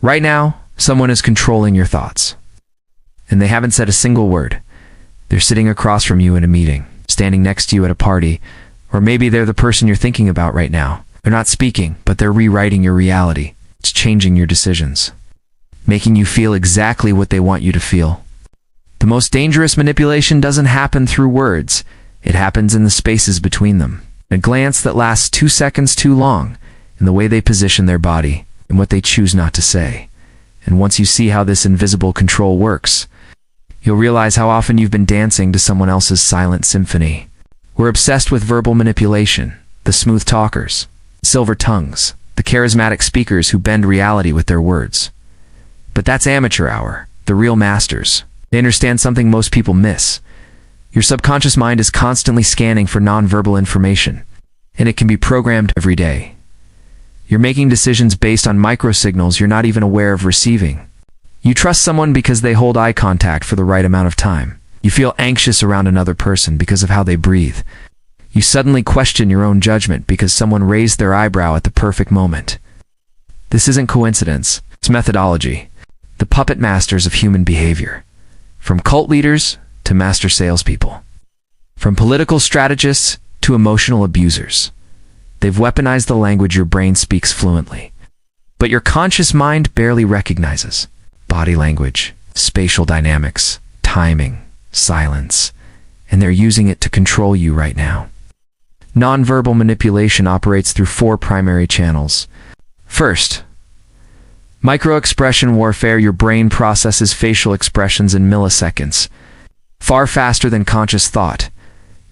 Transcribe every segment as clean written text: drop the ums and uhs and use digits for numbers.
Right now, someone is controlling your thoughts. And they haven't said a single word. They're sitting across from you in a meeting, standing next to you at a party, or maybe they're the person you're thinking about right now. They're not speaking, but they're rewriting your reality. It's changing your decisions, making you feel exactly what they want you to feel. The most dangerous manipulation doesn't happen through words. It happens in the spaces between them. A glance that lasts 2 seconds too long, in the way they position their body, and what they choose not to say. And once you see how this invisible control works, you'll realize how often you've been dancing to someone else's silent symphony. We're obsessed with verbal manipulation, the smooth talkers, silver tongues, the charismatic speakers who bend reality with their words. But that's amateur hour. The real masters, they understand something most people miss. Your subconscious mind is constantly scanning for nonverbal information, and it can be programmed every day. You're making decisions based on microsignals you're not even aware of receiving. You trust someone because they hold eye contact for the right amount of time. You feel anxious around another person because of how they breathe. You suddenly question your own judgment because someone raised their eyebrow at the perfect moment. This isn't coincidence, it's methodology. The puppet masters of human behavior. From cult leaders to master salespeople. From political strategists to emotional abusers. They've weaponized the language your brain speaks fluently, but your conscious mind barely recognizes. Body language, spatial dynamics, timing, silence, and they're using it to control you right now. Nonverbal manipulation operates through 4 primary channels. First, microexpression warfare. Your brain processes facial expressions in milliseconds, far faster than conscious thought.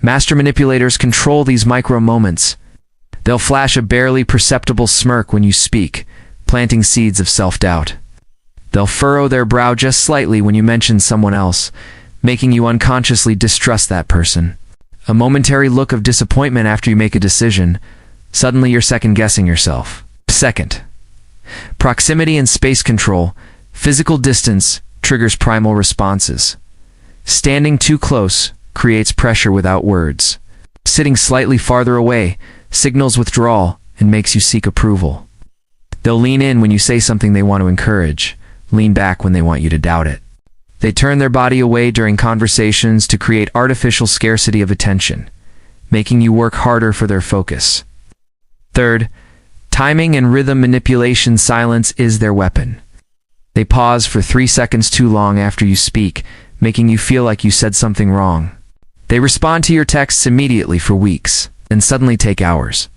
Master manipulators control these micro moments. They'll flash a barely perceptible smirk when you speak, planting seeds of self-doubt. They'll furrow their brow just slightly when you mention someone else, making you unconsciously distrust that person. A momentary look of disappointment after you make a decision, suddenly you're second-guessing yourself. Second, proximity and space control. Physical distance triggers primal responses. Standing too close creates pressure without words. Sitting slightly farther away signals withdrawal and makes you seek approval. They'll lean in when you say something they want to encourage, lean back when they want you to doubt it. They turn their body away during conversations to create artificial scarcity of attention, making you work harder for their focus. Third, timing and rhythm manipulation. Silence is their weapon. They pause for 3 seconds too long after you speak, making you feel like you said something wrong. They respond to your texts immediately for weeks, and suddenly take hours.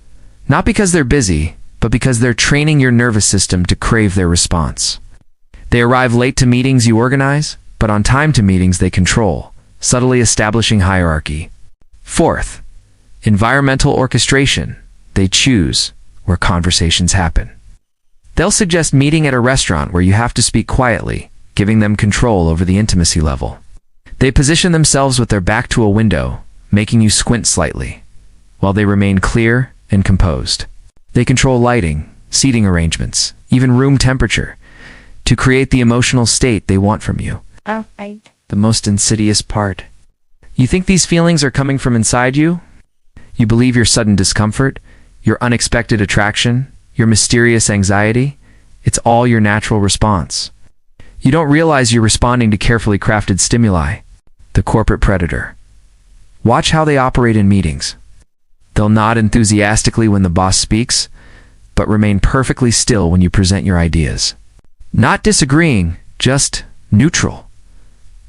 Not because they're busy, but because they're training your nervous system to crave their response. They arrive late to meetings you organize, but on time to meetings they control, subtly establishing hierarchy. Fourth, environmental orchestration. They choose where conversations happen. They'll suggest meeting at a restaurant where you have to speak quietly, giving them control over the intimacy level. They position themselves with their back to a window, making you squint slightly, while they remain clear and composed. They control lighting, seating arrangements, even room temperature, to create the emotional state they want from you. The most insidious part. You think these feelings are coming from inside you? You believe your sudden discomfort, your unexpected attraction, your mysterious anxiety? It's all your natural response. You don't realize you're responding to carefully crafted stimuli. The corporate predator. Watch how they operate in meetings. They'll nod enthusiastically when the boss speaks, but remain perfectly still when you present your ideas. Not disagreeing, just neutral.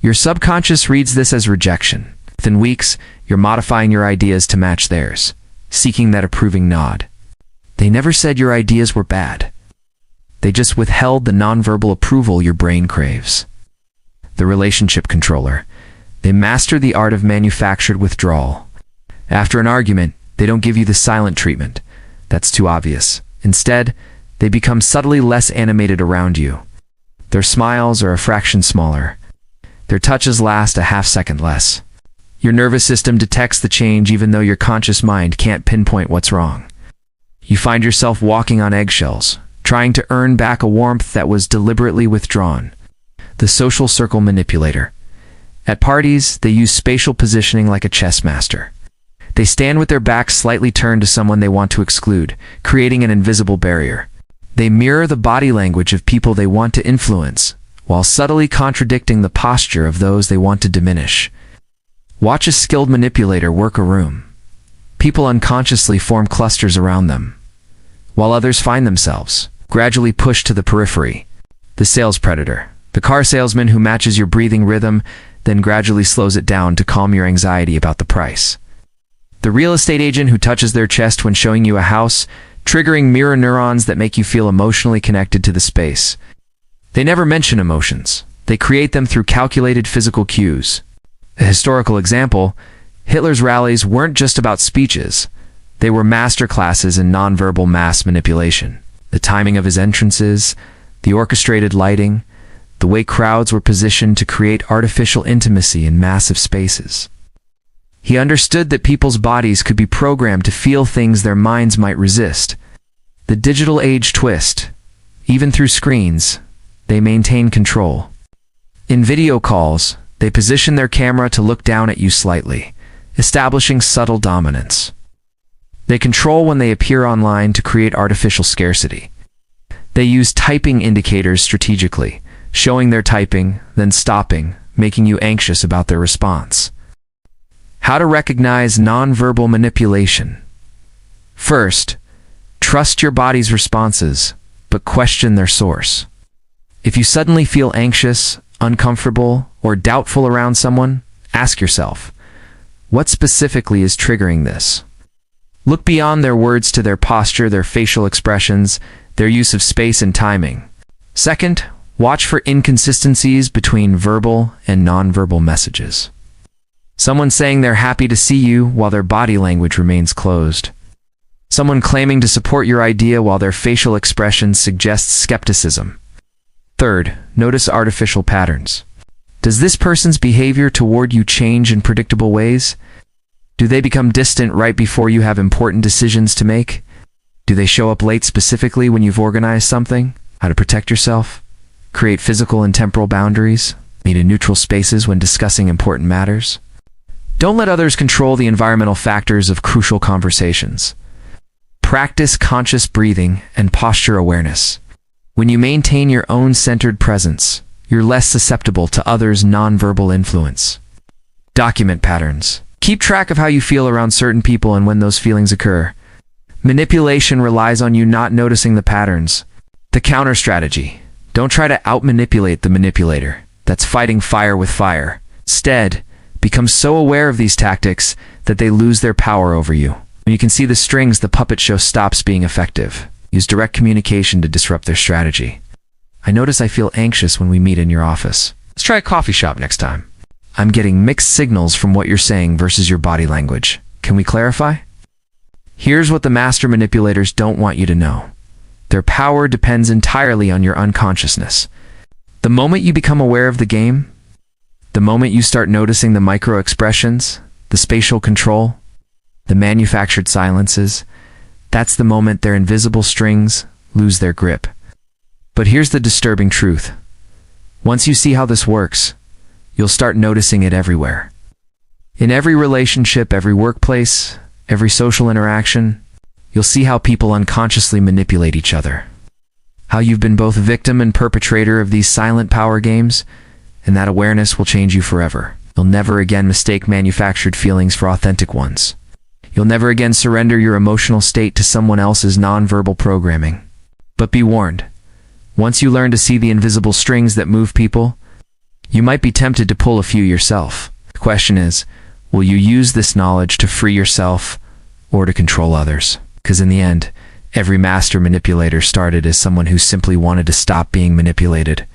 Your subconscious reads this as rejection. Within weeks, you're modifying your ideas to match theirs, seeking that approving nod. They never said your ideas were bad. They just withheld the nonverbal approval your brain craves. The relationship controller. They master the art of manufactured withdrawal. After an argument, they don't give you the silent treatment. That's too obvious. Instead, they become subtly less animated around you. Their smiles are a fraction smaller. Their touches last a half-second less. Your nervous system detects the change even though your conscious mind can't pinpoint what's wrong. You find yourself walking on eggshells, trying to earn back a warmth that was deliberately withdrawn. The social circle manipulator. At parties, they use spatial positioning like a chess master. They stand with their backs slightly turned to someone they want to exclude, creating an invisible barrier. They mirror the body language of people they want to influence, while subtly contradicting the posture of those they want to diminish. Watch a skilled manipulator work a room. People unconsciously form clusters around them, while others find themselves gradually pushed to the periphery. The sales predator, the car salesman who matches your breathing rhythm, then gradually slows it down to calm your anxiety about the price. The real estate agent who touches their chest when showing you a house, triggering mirror neurons that make you feel emotionally connected to the space. They never mention emotions. They create them through calculated physical cues. A historical example, Hitler's rallies weren't just about speeches. They were masterclasses in nonverbal mass manipulation. The timing of his entrances, the orchestrated lighting, the way crowds were positioned to create artificial intimacy in massive spaces. He understood that people's bodies could be programmed to feel things their minds might resist. The digital age twist. Even through screens, they maintain control. In video calls, they position their camera to look down at you slightly, establishing subtle dominance. They control when they appear online to create artificial scarcity. They use typing indicators strategically, showing their typing, then stopping, making you anxious about their response. How to recognize nonverbal manipulation. First, trust your body's responses, but question their source. If you suddenly feel anxious, uncomfortable, or doubtful around someone, ask yourself, what specifically is triggering this? Look beyond their words to their posture, their facial expressions, their use of space and timing. Second, watch for inconsistencies between verbal and nonverbal messages. Someone saying they're happy to see you while their body language remains closed. Someone claiming to support your idea while their facial expression suggests skepticism. Third, notice artificial patterns. Does this person's behavior toward you change in predictable ways? Do they become distant right before you have important decisions to make? Do they show up late specifically when you've organized something? How to protect yourself? Create physical and temporal boundaries? Meet in neutral spaces when discussing important matters? Don't let others control the environmental factors of crucial conversations. Practice conscious breathing and posture awareness. When you maintain your own centered presence, you're less susceptible to others' nonverbal influence. Document patterns. Keep track of how you feel around certain people and when those feelings occur. Manipulation relies on you not noticing the patterns. The counter strategy. Don't try to out-manipulate the manipulator. That's fighting fire with fire. Instead, become so aware of these tactics that they lose their power over you. When you can see the strings, the puppet show stops being effective. Use direct communication to disrupt their strategy. I notice I feel anxious when we meet in your office. Let's try a coffee shop next time. I'm getting mixed signals from what you're saying versus your body language. Can we clarify? Here's what the master manipulators don't want you to know. Their power depends entirely on your unconsciousness. The moment you become aware of the game, the moment you start noticing the micro-expressions, the spatial control, the manufactured silences, that's the moment their invisible strings lose their grip. But here's the disturbing truth. Once you see how this works, you'll start noticing it everywhere. In every relationship, every workplace, every social interaction, you'll see how people unconsciously manipulate each other. How you've been both victim and perpetrator of these silent power games, and that awareness will change you forever. You'll never again mistake manufactured feelings for authentic ones. You'll never again surrender your emotional state to someone else's nonverbal programming. But be warned, once you learn to see the invisible strings that move people, you might be tempted to pull a few yourself. The question is, will you use this knowledge to free yourself or to control others? Because in the end, every master manipulator started as someone who simply wanted to stop being manipulated.